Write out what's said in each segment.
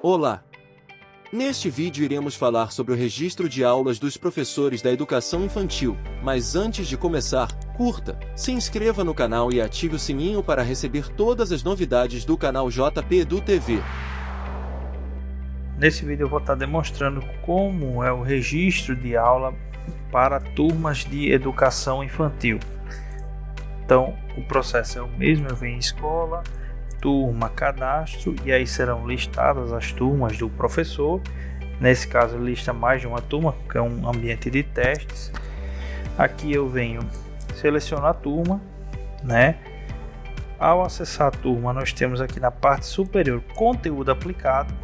Olá! Neste vídeo iremos falar sobre o registro de aulas dos professores da educação infantil, mas antes de começar, curta, se inscreva no canal e ative o sininho para receber todas as novidades do canal JP Edu TV. Nesse vídeo eu vou estar demonstrando como é o registro de aula para turmas de educação infantil. Então, o processo é o mesmo, eu venho em escola, turma, cadastro, e aí serão listadas as turmas do professor. Nesse caso lista mais de uma turma, que é um ambiente de testes. Aqui eu venho selecionar a turma, né? Ao acessar a turma, nós temos aqui na parte superior conteúdo aplicado.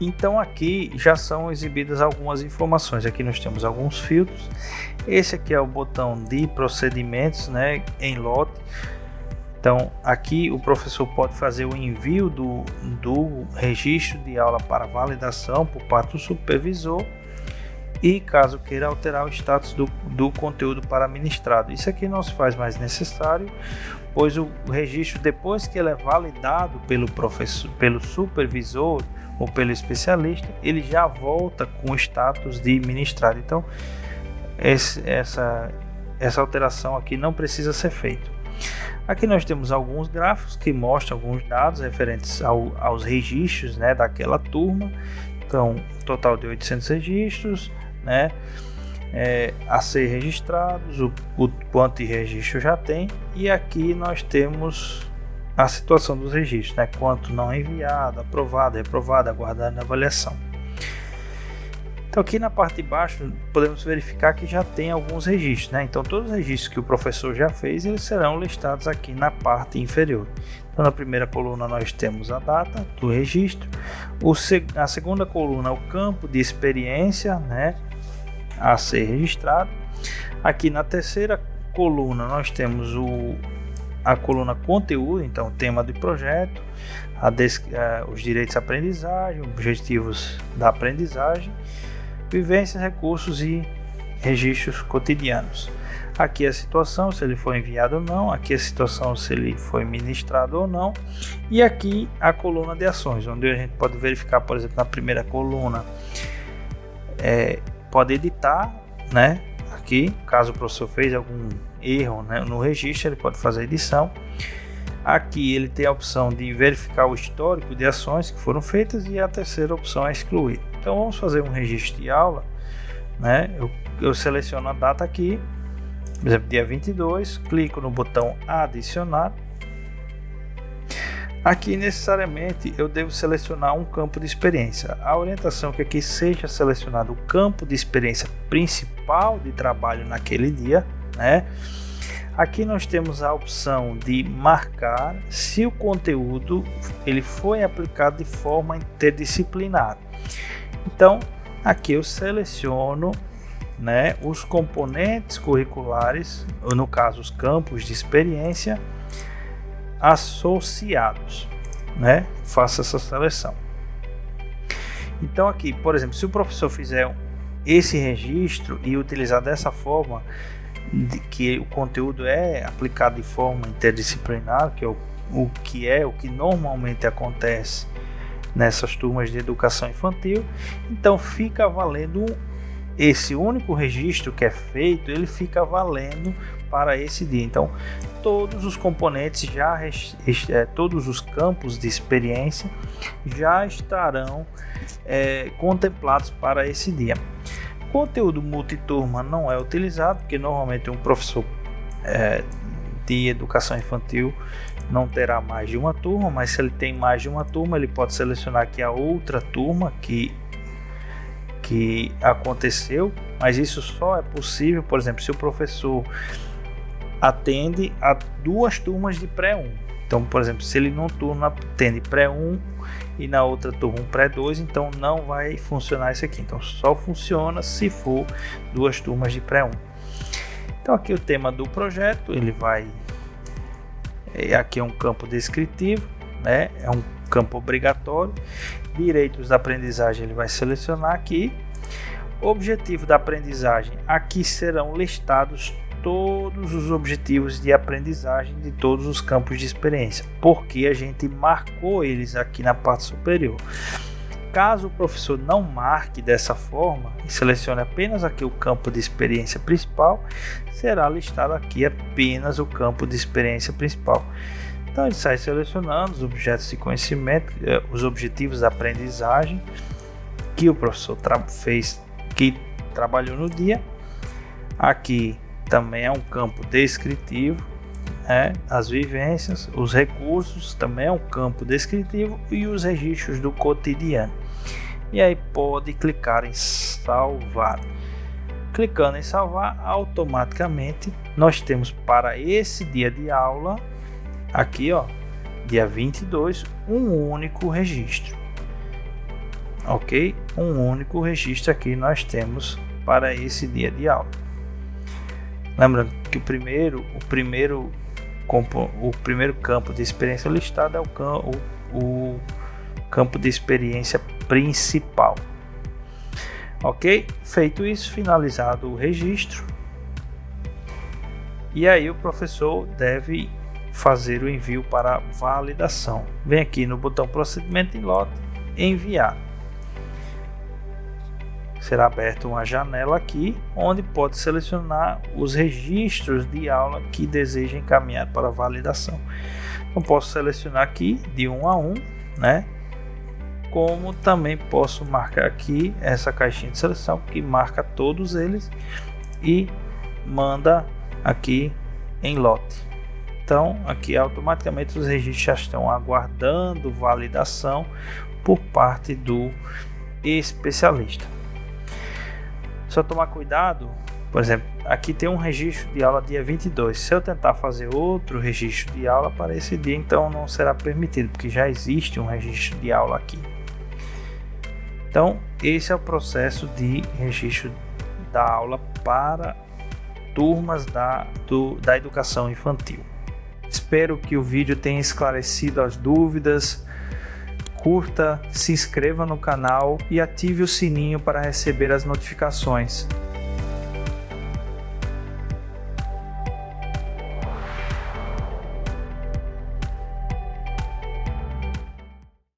Então aqui já são exibidas algumas informações. Aqui nós temos alguns filtros. Esse aqui é o botão de procedimentos, né, em lote. Então aqui o professor pode fazer o envio do registro de aula para validação por parte do supervisor, e caso queira alterar o status do conteúdo para ministrado. Isso aqui não se faz mais necessário, pois o registro, depois que ele é validado pelo professor, pelo supervisor ou pelo especialista, ele já volta com o status de ministrado. Então essa alteração aqui não precisa ser feita. Aqui nós temos alguns gráficos que mostram alguns dados referentes aos registros, né, daquela turma. Então, total de 800 registros, né, a ser registrados, o quanto de registro já tem, e aqui nós temos a situação dos registros, né, quanto não enviado, aprovado, reprovado, aguardando avaliação. Então aqui na parte de baixo podemos verificar que já tem alguns registros, né? Então todos os registros que o professor já fez, eles serão listados aqui na parte inferior. Então na primeira coluna nós temos a data do registro, a segunda coluna o campo de experiência, né, a ser registrado. Aqui na terceira coluna nós temos a coluna conteúdo, então tema do projeto, os direitos de aprendizagem, objetivos da aprendizagem, vivências, recursos e registros cotidianos. Aqui a situação, se ele foi enviado ou não, aqui a situação, se ele foi ministrado ou não, e aqui a coluna de ações, onde a gente pode verificar, por exemplo, na primeira coluna, pode editar, né? Aqui, caso o professor fez algum erro, né, no registro, ele pode fazer edição. Aqui ele tem a opção de verificar o histórico de ações que foram feitas, e a terceira opção é excluir. Então vamos fazer um registro de aula, né? Eu seleciono a data aqui, por exemplo, dia 22, clico no botão adicionar. Aqui necessariamente eu devo selecionar um campo de experiência. A orientação é que aqui seja selecionado o campo de experiência principal de trabalho naquele dia, né? Aqui nós temos a opção de marcar se o conteúdo ele foi aplicado de forma interdisciplinar. Então aqui eu seleciono, né, os componentes curriculares, ou no caso os campos de experiência associados, né? Faço essa seleção. Então aqui, por exemplo, se o professor fizer esse registro e utilizar dessa forma, que o conteúdo é aplicado de forma interdisciplinar, que é o que normalmente acontece nessas turmas de educação infantil, então fica valendo esse único registro que é feito, ele fica valendo para esse dia. Então todos os componentes todos os campos de experiência já estarão contemplados para esse dia. Conteúdo multiturma não é utilizado, porque normalmente um professor de educação infantil não terá mais de uma turma, mas se ele tem mais de uma turma, ele pode selecionar aqui a outra turma que aconteceu, mas isso só é possível, por exemplo, se o professor atende a duas turmas de pré-1. Então, por exemplo, se ele num turno atende pré-1 e na outra turma um pré-2, então não vai funcionar isso aqui. Então só funciona se for duas turmas de pré-1. Então aqui o tema do projeto, ele vai... Aqui é um campo descritivo, né? É um campo obrigatório. Direitos da aprendizagem ele vai selecionar aqui. Objetivo da aprendizagem, aqui serão listados todos os objetivos de aprendizagem de todos os campos de experiência, porque a gente marcou eles aqui na parte superior. Caso o professor não marque dessa forma e selecione apenas aqui o campo de experiência principal, será listado aqui apenas o campo de experiência principal. Então ele sai selecionando os objetos de conhecimento, os objetivos da aprendizagem que o professor fez, que trabalhou no dia. Aqui também é um campo descritivo, as vivências, os recursos também é um campo descritivo e os registros do cotidiano. E aí pode clicar em salvar. Clicando em salvar, automaticamente nós temos para esse dia de aula, aqui dia 22, um único registro. Ok? Um único registro aqui nós temos para esse dia de aula. Lembrando que o primeiro campo de experiência listado é o campo de experiência principal. Ok? Feito isso, finalizado o registro, e aí o professor deve fazer o envio para validação. Vem aqui no botão procedimento em lote, enviar. Será aberta uma janela aqui, onde pode selecionar os registros de aula que deseja encaminhar para validação. Então posso selecionar aqui de 1 a 1, como também posso marcar aqui essa caixinha de seleção que marca todos eles e manda aqui em lote. Então aqui automaticamente os registros já estão aguardando validação por parte do especialista. Só tomar cuidado, por exemplo, aqui tem um registro de aula dia 22. Se eu tentar fazer outro registro de aula para esse dia, então não será permitido, porque já existe um registro de aula aqui. Então, esse é o processo de registro da aula para turmas da educação infantil. Espero que o vídeo tenha esclarecido as dúvidas. Curta, se inscreva no canal e ative o sininho para receber as notificações.